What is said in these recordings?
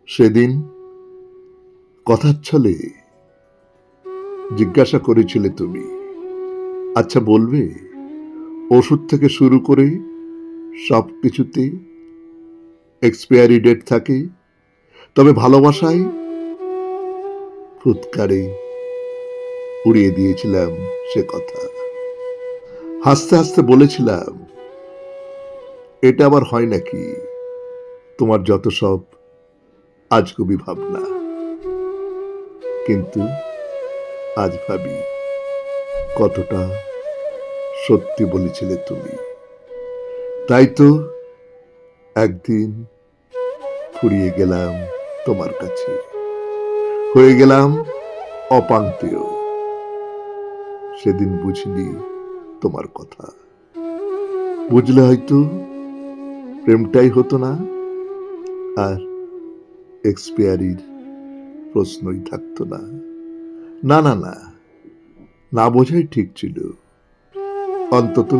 সেদিন কথার ছলে জিজ্ঞাসা করেছিলে তুমি, আচ্ছা বলবে, ওষুধ থেকে শুরু করে সব কিছুতে এক্সপায়ারি ডেট থাকে, তবে ভালোবাসায় ফুৎকারে উড়িয়ে দিয়েছিলাম সে কথা। হাসতে হাসতে বলেছিলাম, এটা আবার হয় নাকি, তোমার যত সব আজগুবি ভাবনা। কিন্তু আজ ভাবি, কতটা সত্যি বলেছিলে তুমি। তাই তো একদিন ফুরিয়ে গেলাম তোমার কাছে, হয়ে গেলাম অপাংতেয়। সেদিন বুঝিনি তোমার কথা, বুঝলে হয়তো প্রেমটাই হতো না, আর এক্সপায়ারির প্রশ্নই থাকতো না। না না না, না বোঝাই ঠিক ছিল। অন্তত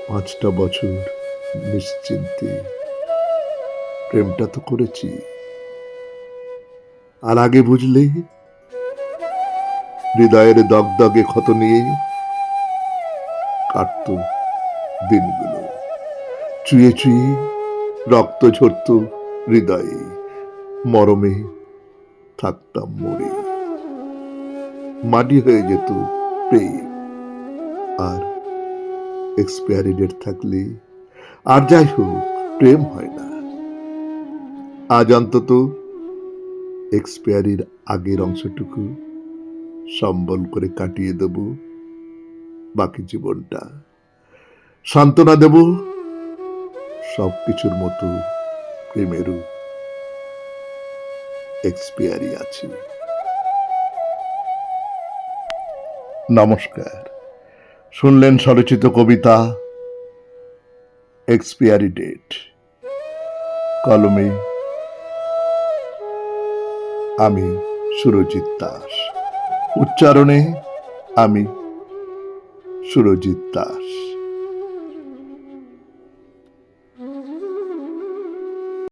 5টা বছর নিশ্চিন্তে প্রেমটা তো করেছি। আর আগে বুঝলে, হৃদয়ের দগদগে ক্ষত নিয়ে কাটত দিনগুলো, চুয়ে চুয়ে রক্ত ঝরত হৃদয়ে, মরমে থাকতাম মরে। মাটি হয়ে যেত প্রেম, আর এক্সপায়ারি ডেট থাকলে আর যাই হোক প্রেম হয় না। আজ অন্তত এক্সপায়ারির আগের অংশটুকু সম্বল করে কাটিয়ে দেব বাকি জীবনটা। সান্ত্বনা দেব, সবকিছুর মতো প্রেমেরও এক্সপায়ারি আছে। নমস্কার, শুনলেন স্বরচিত কবিতা এক্সপায়ারি ডেট। কলমে আমি সুরজিৎ দাস, উচ্চারণে আমি সুরজিৎ দাস।